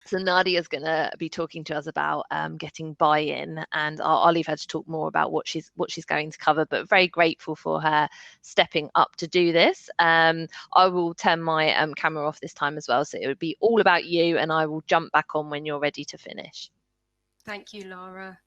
So Nadia's going to be talking to us about getting buy-in, and I'll leave her to talk more about what she's going to cover, but very grateful for her stepping up to do this. I will turn my camera off this time as well, so it would be all about you, and I will jump back on when you're ready to finish. Thank you, Laura.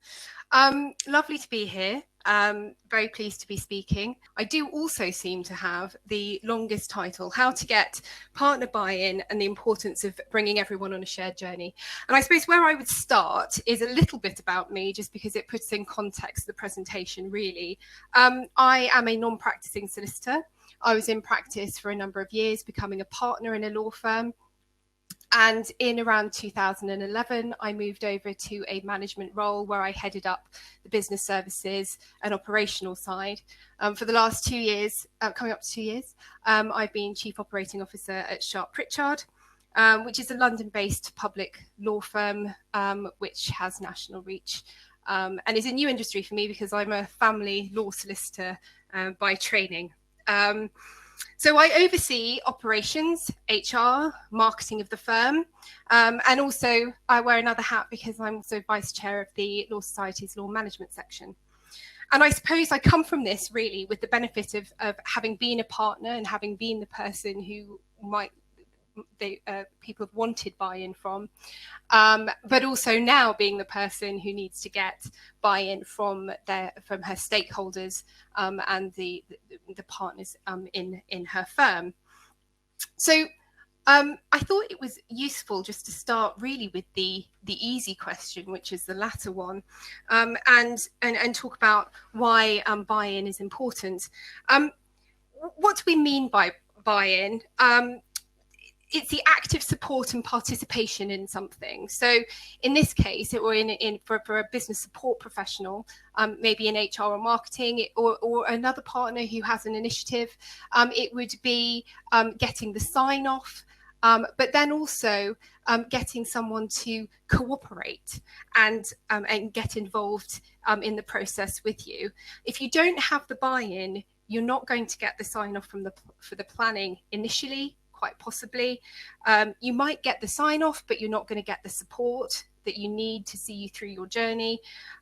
Lovely to be here. Very pleased to be speaking. I do also seem to have the longest title, How to Get Partner Buy-in and the Importance of Bringing Everyone on a Shared Journey. And I suppose where I would start is a little bit about me, just because it puts in context the presentation, really. I am a non-practicing solicitor. I was in practice for a number of years, becoming a partner in a law firm. And in around 2011, I moved over to a management role where I headed up the business services and operational side. For the last 2 years, coming up to 2 years, I've been Chief Operating Officer at Sharpe Pritchard, which is a London-based public law firm which has national reach, and is a new industry for me because I'm a family law solicitor by training. So I oversee operations, HR, marketing of the firm, and also I wear another hat because I'm also vice chair of the Law Society's Law Management section. And I suppose I come from this really with the benefit of having been a partner and having been the person who people have wanted buy-in from, but also now being the person who needs to get buy-in from her stakeholders and the partners in her firm. So I thought it was useful just to start really with the easy question, which is the latter one, and talk about why buy-in is important. What do we mean by buy-in? It's the active support and participation in something. So in this case, or for a business support professional, maybe in HR or marketing, or another partner who has an initiative, it would be getting the sign off, but then also getting someone to cooperate and get involved in the process with you. If you don't have the buy-in, you're not going to get the sign off for the planning initially. Quite possibly. You might get the sign off, but you're not going to get the support that you need to see you through your journey.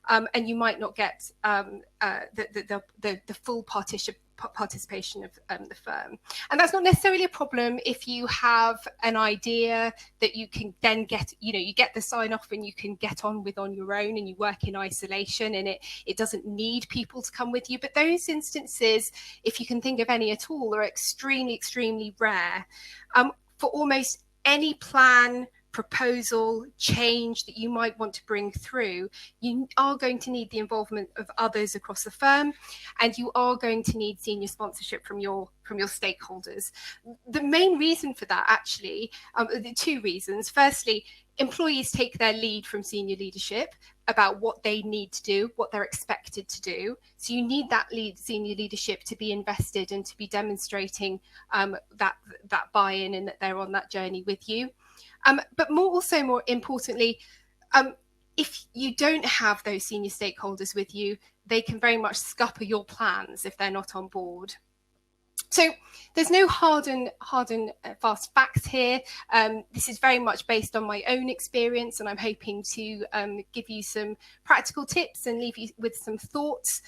And you might not get the full participation of the firm. And that's not necessarily a problem if you have an idea that you can then get, you get the sign off and you can get on with on your own and you work in isolation and it doesn't need people to come with you. But those instances, if you can think of any at all, are extremely, extremely rare. For almost any plan, proposal, change that you might want to bring through, you are going to need the involvement of others across the firm, and you are going to need senior sponsorship from your stakeholders. The main reason for that, actually, the two reasons. Firstly, employees take their lead from senior leadership about what they need to do, what they're expected to do. So you need that senior leadership to be invested and to be demonstrating that buy-in and that they're on that journey with you. But more importantly, if you don't have those senior stakeholders with you, they can very much scupper your plans if they're not on board. So there's no hard and fast facts here. This is very much based on my own experience, and I'm hoping to give you some practical tips and leave you with some thoughts.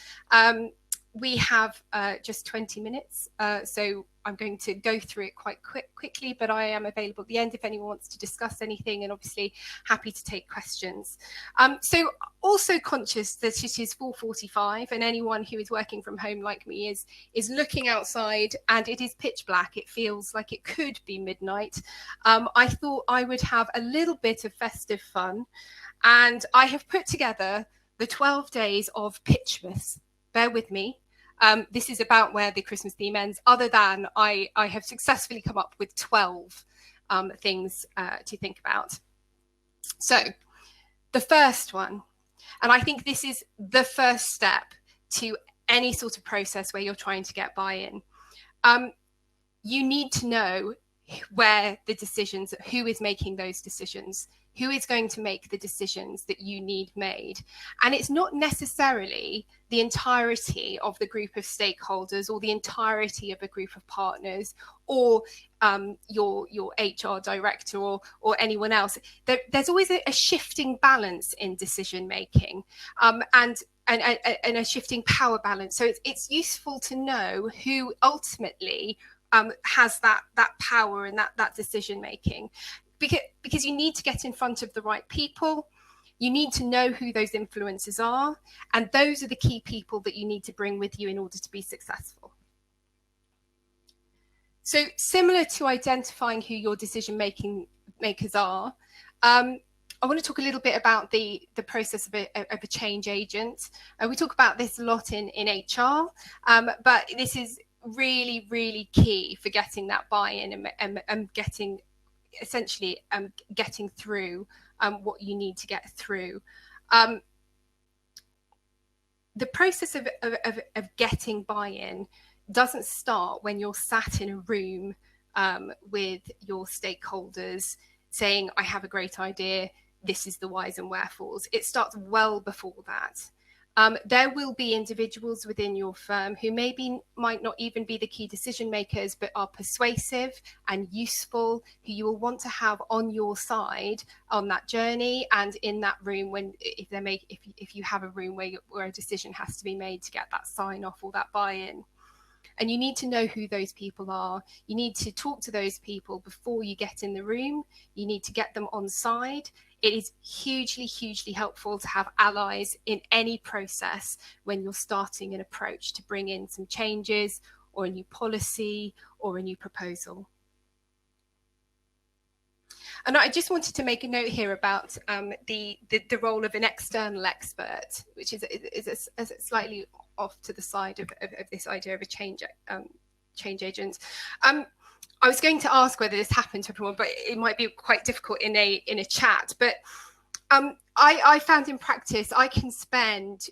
We have just 20 minutes, so I'm going to go through it quite quickly, but I am available at the end if anyone wants to discuss anything, and obviously happy to take questions. So also conscious that it is 4:45 and anyone who is working from home like me is looking outside and it is pitch black. It feels like it could be midnight. I thought I would have a little bit of festive fun, and I have put together the 12 days of Pitchmas. Bear with me. This is about where the Christmas theme ends, other than I have successfully come up with 12 things to think about. So the first one, and I think this is the first step to any sort of process where you're trying to get buy-in. You need to know where the decisions, who is making those decisions, who is going to make the decisions that you need made. And it's not necessarily the entirety of the group of stakeholders or the entirety of a group of partners or your HR director or anyone else. There's always a shifting balance in decision making and a shifting power balance. So it's useful to know who ultimately has that power and that decision making, because you need to get in front of the right people. You need to know who those influencers are, and those are the key people that you need to bring with you in order to be successful. So similar to identifying who your decision makers are, I want to talk a little bit about the process of a change agent. We talk about this a lot in HR, but this is really, really key for getting that buy-in and getting essentially getting through what you need to get through. The process of getting buy-in doesn't start when you're sat in a room with your stakeholders saying, I have a great idea, this is the whys and wherefores. It starts well before that. There will be individuals within your firm who might not even be the key decision makers, but are persuasive and useful, who you will want to have on your side on that journey and in that room if you have a room where a decision has to be made to get that sign off or that buy-in. And you need to know who those people are. You need to talk to those people before you get in the room. You need to get them on side. It is hugely, hugely helpful to have allies in any process when you're starting an approach to bring in some changes or a new policy or a new proposal. And I just wanted to make a note here about the role of an external expert, which is slightly off to the side of this idea of a change agent. I was going to ask whether this happened to everyone, but it might be quite difficult in a chat. But I found in practice I can spend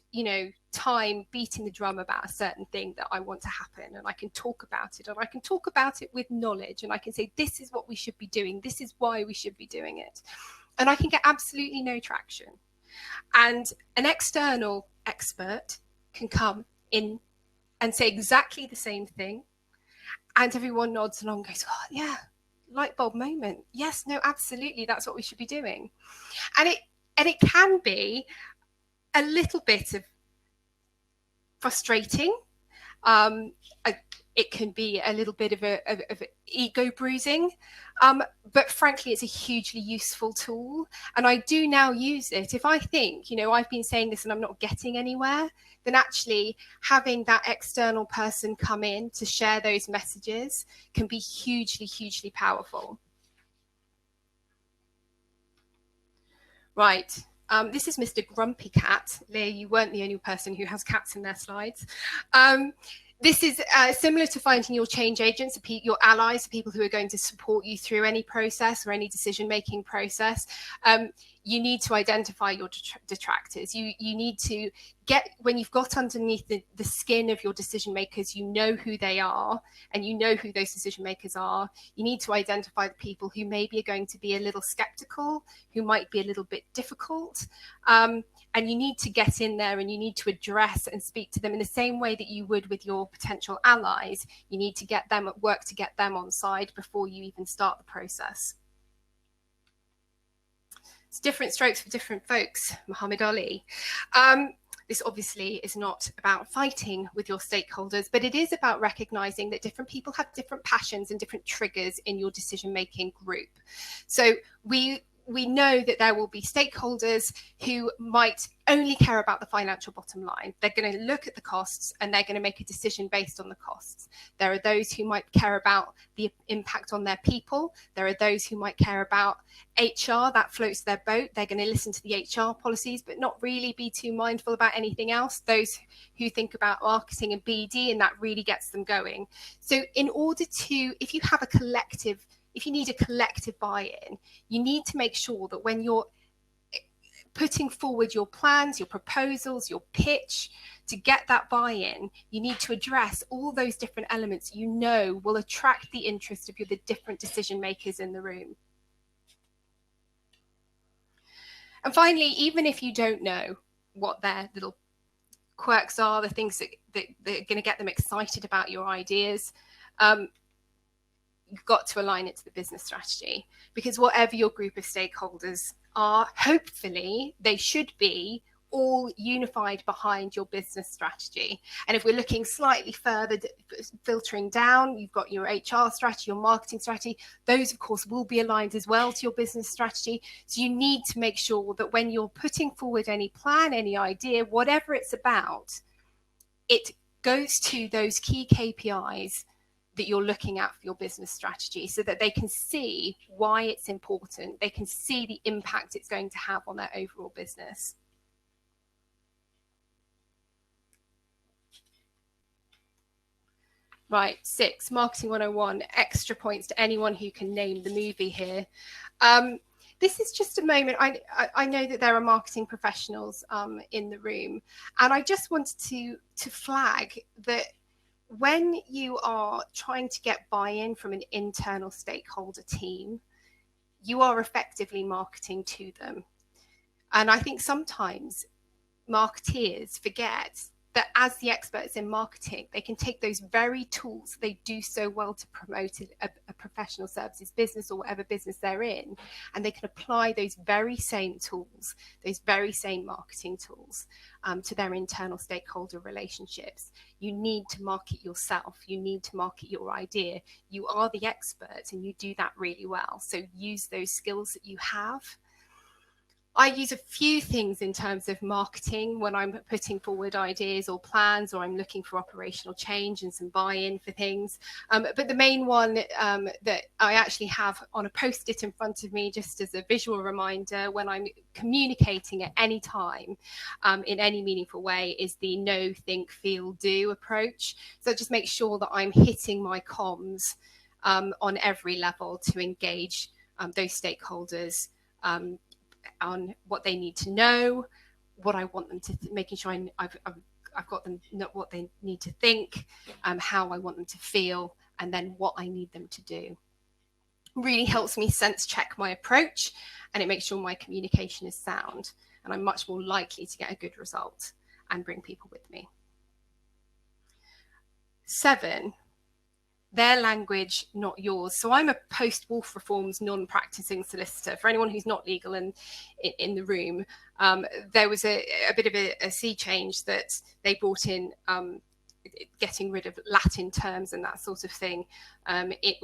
time beating the drum about a certain thing that I want to happen, and I can talk about it, and I can talk about it with knowledge, and I can say this is what we should be doing, this is why we should be doing it, and I can get absolutely no traction. And an external expert can come in and say exactly the same thing, and everyone nods along and goes, oh yeah, light bulb moment, yes, no, absolutely, that's what we should be doing. And it can be a little bit of frustrating. It can be a little bit of ego bruising, but frankly, it's a hugely useful tool. And I do now use it. If I think, I've been saying this and I'm not getting anywhere, then actually having that external person come in to share those messages can be hugely, hugely powerful. Right. This is Mr. Grumpy Cat. Leah, you weren't the only person who has cats in their slides. This is similar to finding your change agents, your allies, people who are going to support you through any process or any decision-making process. You need to identify your detractors. You need to when you've got underneath the skin of your decision makers, you know who they are and you know who those decision makers are. You need to identify the people who maybe are going to be a little skeptical, who might be a little bit difficult. And you need to get in there and you need to address and speak to them in the same way that you would with your potential allies. You need to get them at work to get them on side before you even start the process. It's different strokes for different folks, Muhammad Ali. This obviously is not about fighting with your stakeholders, but it is about recognizing that different people have different passions and different triggers in your decision-making group. So we know that there will be stakeholders who might only care about the financial bottom line. They're going to look at the costs and they're going to make a decision based on the costs. There are those who might care about the impact on their people. There are those who might care about HR, that floats their boat. They're going to listen to the HR policies, but not really be too mindful about anything else. Those who think about marketing and BD, and that really gets them going. So in order to, if you have a collective, if you need a collective buy-in, you need to make sure that when you're putting forward your plans, your proposals, your pitch. To get that buy-in, you need to address all those different elements you know will attract the interest of the different decision makers in the room. And finally, even if you don't know what their little quirks are, the things that are going to get them excited about your ideas, you've got to align it to the business strategy, because whatever your group of stakeholders are, hopefully they should be all unified behind your business strategy. And if we're looking slightly further, filtering down, you've got your HR strategy, your marketing strategy. Those, of course, will be aligned as well to your business strategy. So you need to make sure that when you're putting forward any plan, any idea, whatever it's about, it goes to those key KPIs that you're looking at for your business strategy, so that they can see why it's important. They can see the impact it's going to have on their overall business. Right, 6, Marketing 101, extra points to anyone who can name the movie here. This is just a moment. I know that there are marketing professionals in the room, and I just wanted to flag that when you are trying to get buy-in from an internal stakeholder team, you are effectively marketing to them. And I think sometimes marketeers forget that as the experts in marketing, they can take those very tools they do so well to promote a professional services business or whatever business they're in, and they can apply those very same tools, those very same marketing tools to their internal stakeholder relationships. You need to market yourself. You need to market your idea. You are the expert and you do that really well. So use those skills that you have. I use a few things in terms of marketing when I'm putting forward ideas or plans, or I'm looking for operational change and some buy-in for things. But the main one that I actually have on a post-it in front of me, just as a visual reminder when I'm communicating at any time in any meaningful way, is the know, think, feel, do approach. So just make sure that I'm hitting my comms on every level to engage those stakeholders on what they need to know, what I want them to, making sure I've got them know what they need to think, how I want them to feel, and then what I need them to do. Really helps me sense check my approach, and it makes sure my communication is sound, and I'm much more likely to get a good result and bring people with me. 7, their language, not yours. So I'm a post-Wolf Reforms non-practising solicitor. For anyone who's not legal and in the room, there was a bit of a sea change that they brought in, getting rid of Latin terms and that sort of thing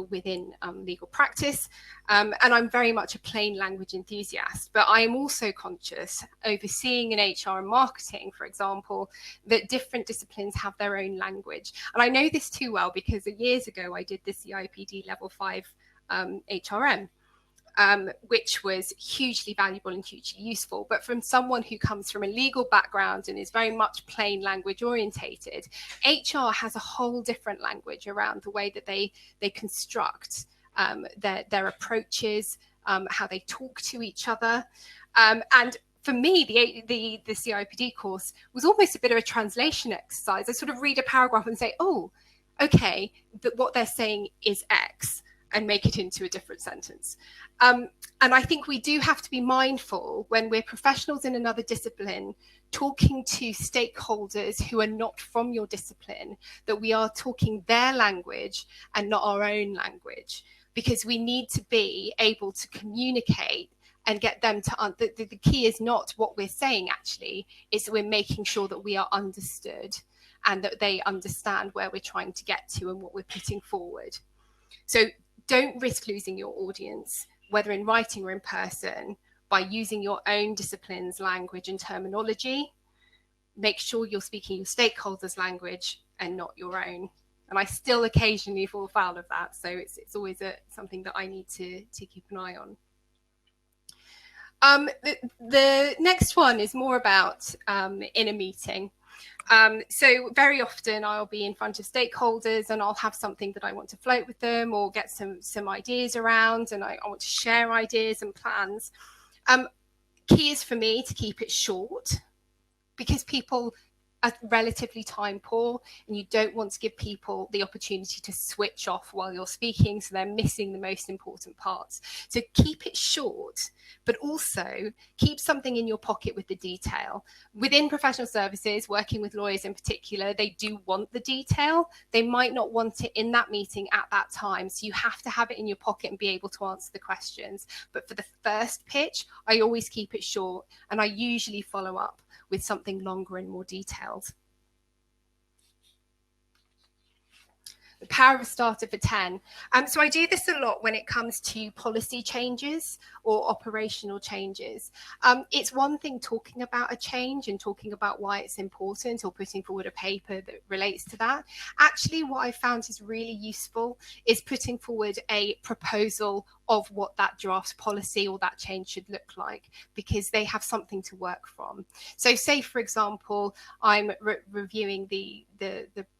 within legal practice. And I'm very much a plain language enthusiast, but I am also conscious, overseeing in HR and marketing, for example, that different disciplines have their own language. And I know this too well because years ago I did the CIPD level 5 HRM. Which was hugely valuable and hugely useful. But from someone who comes from a legal background and is very much plain language orientated, HR has a whole different language around the way that they construct their approaches, how they talk to each other. And for me, the CIPD course was almost a bit of a translation exercise. I sort of read a paragraph and say, oh, okay, what they're saying is X, and make it into a different sentence. And I think we do have to be mindful when we're professionals in another discipline talking to stakeholders who are not from your discipline, that we are talking their language and not our own language, because we need to be able to communicate and get them to, the key is not what we're saying actually, is that we're making sure that we are understood and that they understand where we're trying to get to and what we're putting forward. So don't risk losing your audience, whether in writing or in person, by using your own discipline's language and terminology. Make sure you're speaking your stakeholders' language and not your own. And I still occasionally fall foul of that, so it's always something that I need to keep an eye on. The next one is more about in a meeting. So very often I'll be in front of stakeholders and I'll have something that I want to float with them or get some ideas around, and I want to share ideas and plans. Key is for me to keep it short, because people are relatively time poor and you don't want to give people the opportunity to switch off while you're speaking, so they're missing the most important parts. So keep it short, but also keep something in your pocket with the detail. Within professional services, working with lawyers in particular, they do want the detail. They might not want it in that meeting at that time, so you have to have it in your pocket and be able to answer the questions. But for the first pitch, I always keep it short, and I usually follow up with something longer and more detailed. The power of a starter for 10. So I do this a lot when it comes to policy changes or operational changes. It's one thing talking about a change and talking about why it's important, or putting forward a paper that relates to that. Actually, what I found is really useful is putting forward a proposal of what that draft policy or that change should look like, because they have something to work from. So say, for example, I'm reviewing the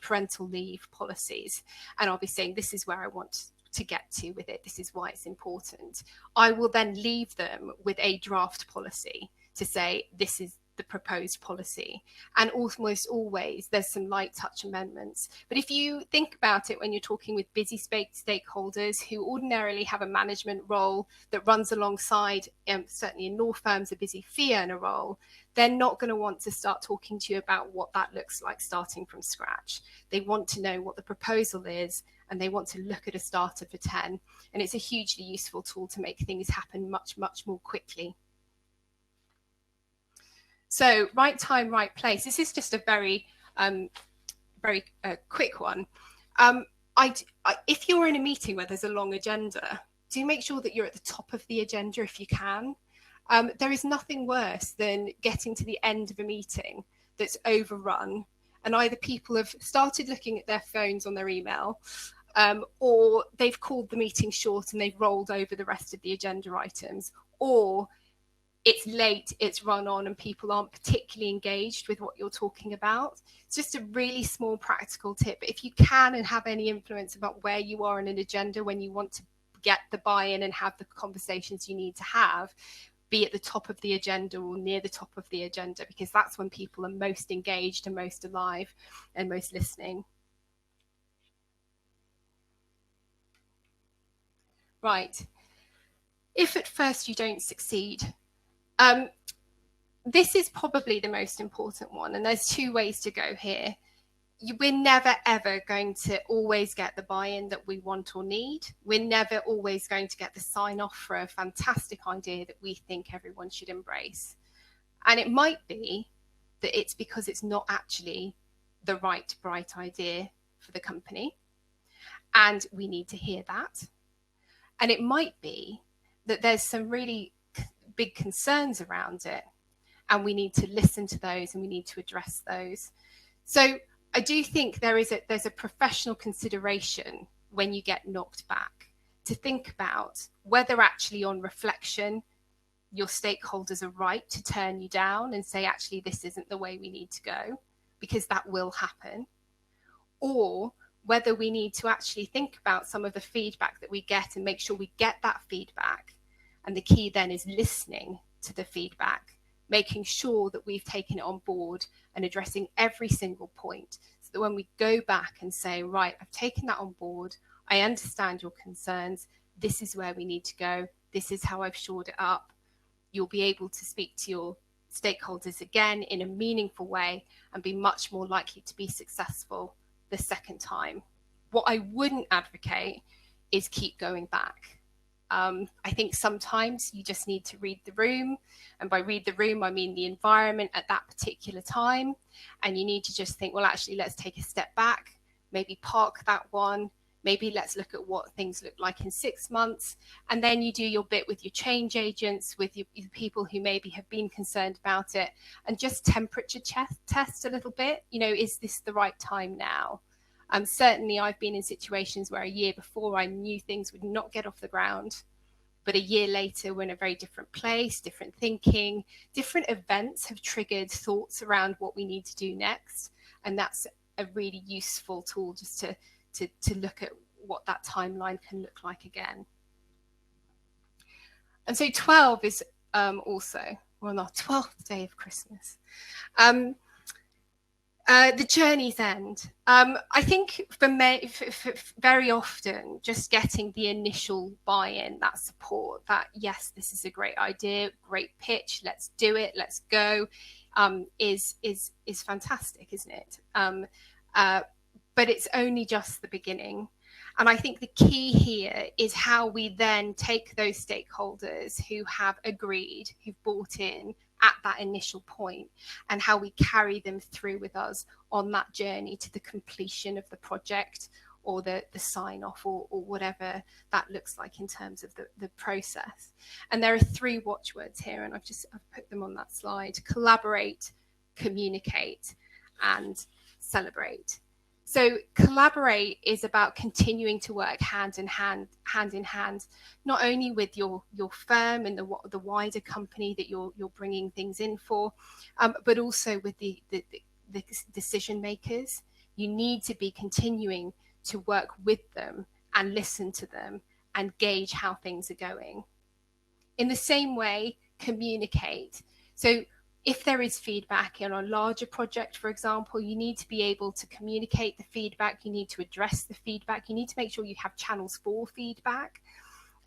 parental leave policies, and I'll be saying, this is where I want to get to with it, this is why it's important. I will then leave them with a draft policy to say, this is the proposed policy. And almost always there's some light touch amendments. But if you think about it, when you're talking with busy stakeholders who ordinarily have a management role that runs alongside, certainly in law firms, a busy fee earner role, they're not going to want to start talking to you about what that looks like starting from scratch. They want to know what the proposal is, and they want to look at a starter for 10. And it's a hugely useful tool to make things happen much, much more quickly. So right time, right place. This is just a very, quick one. If you're in a meeting where there's a long agenda, do make sure that you're at the top of the agenda if you can. There is nothing worse than getting to the end of a meeting that's overrun, and either people have started looking at their phones on their email, or they've called the meeting short and they've rolled over the rest of the agenda items, or it's late, it's run on, and people aren't particularly engaged with what you're talking about. It's just a really small practical tip. But if you can and have any influence about where you are in an agenda when you want to get the buy-in and have the conversations you need to have, be at the top of the agenda or near the top of the agenda, because that's when people are most engaged and most alive and most listening. Right. If at first you don't succeed, this is probably the most important one, and there's two ways to go here. We're never ever going to always get the buy-in that we want or need. We're never always going to get the sign-off for a fantastic idea that we think everyone should embrace. And it might be that it's because it's not actually the right, bright idea for the company, and we need to hear that. And it might be that there's some really big concerns around it, and we need to listen to those and we need to address those. So I do think there's a professional consideration when you get knocked back, to think about whether actually on reflection your stakeholders are right to turn you down and say, actually, this isn't the way we need to go, because that will happen, or whether we need to actually think about some of the feedback that we get and make sure we get that feedback. And the key then is listening to the feedback, making sure that we've taken it on board and addressing every single point, so that when we go back and say, right, I've taken that on board, I understand your concerns, this is where we need to go, this is how I've shored it up, you'll be able to speak to your stakeholders again in a meaningful way and be much more likely to be successful the second time. What I wouldn't advocate is keep going back. I think sometimes you just need to read the room, and by read the room I mean the environment at that particular time, and you need to just think, well, actually, let's take a step back, maybe park that one, maybe let's look at what things look like in 6 months, and then you do your bit with your change agents, with your people who maybe have been concerned about it, and just temperature test a little bit. You know, is this the right time now? Certainly I've been in situations where a year before I knew things would not get off the ground, but a year later we're in a very different place, different thinking, different events have triggered thoughts around what we need to do next. And that's a really useful tool, just to look at what that timeline can look like again. And so 12 is also, we're on our 12th day of Christmas. The journey's end. I think for very often, just getting the initial buy-in, that support, that yes, this is a great idea, great pitch, let's do it, let's go, is fantastic, isn't it? But it's only just the beginning. And I think the key here is how we then take those stakeholders who have agreed, who've bought in at that initial point, and how we carry them through with us on that journey to the completion of the project, or the sign off, or whatever that looks like in terms of the process. And there are 3 watchwords here, and I've put them on that slide: collaborate, communicate, and celebrate. So collaborate is about continuing to work hand in hand, not only with your firm and the wider company that you're bringing things in for, but also with the decision makers. You need to be continuing to work with them and listen to them and gauge how things are going. In the same way, communicate. So if there is feedback in a larger project, for example, you need to be able to communicate the feedback, you need to address the feedback, you need to make sure you have channels for feedback,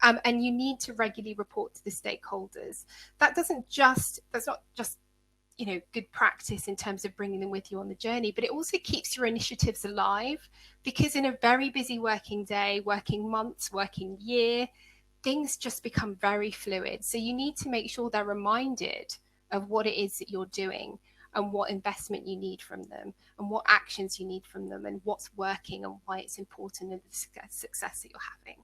and you need to regularly report to the stakeholders. That's not just good practice in terms of bringing them with you on the journey, but it also keeps your initiatives alive, because in a very busy working day, working months, working year, things just become very fluid. So you need to make sure they're reminded of what it is that you're doing, and what investment you need from them, and what actions you need from them, and what's working, and why it's important, and the success that you're having.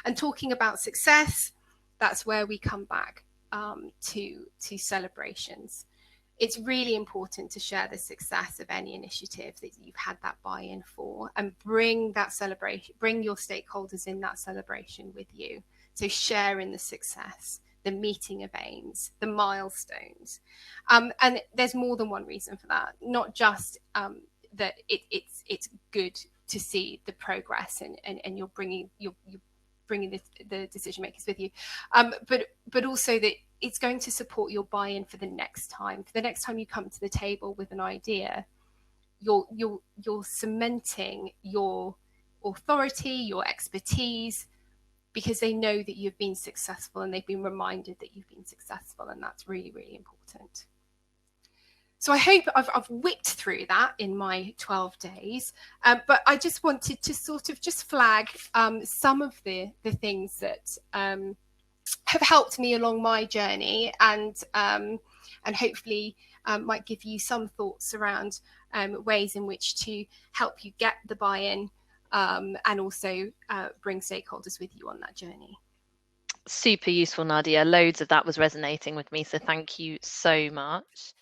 And talking about success, that's where we come back to celebrations. It's really important to share the success of any initiative that you've had that buy-in for, and bring that celebration, bring your stakeholders in that celebration with you. So share in the success, the meeting of aims, the milestones. And there's more than one reason for that, not just that it's good to see the progress, and you're bringing the decision makers with you, but also that it's going to support your buy-in for the next time. For the next time you come to the table with an idea, you're cementing your authority, your expertise, because they know that you've been successful, and they've been reminded that you've been successful, and that's really, really important. So I hope I've whipped through that in my 12 days, but I just wanted to sort of just flag some of the things that have helped me along my journey, and hopefully might give you some thoughts around ways in which to help you get the buy-in, and also bring stakeholders with you on that journey. Super useful, Nadia. Loads of that was resonating with me, so thank you so much.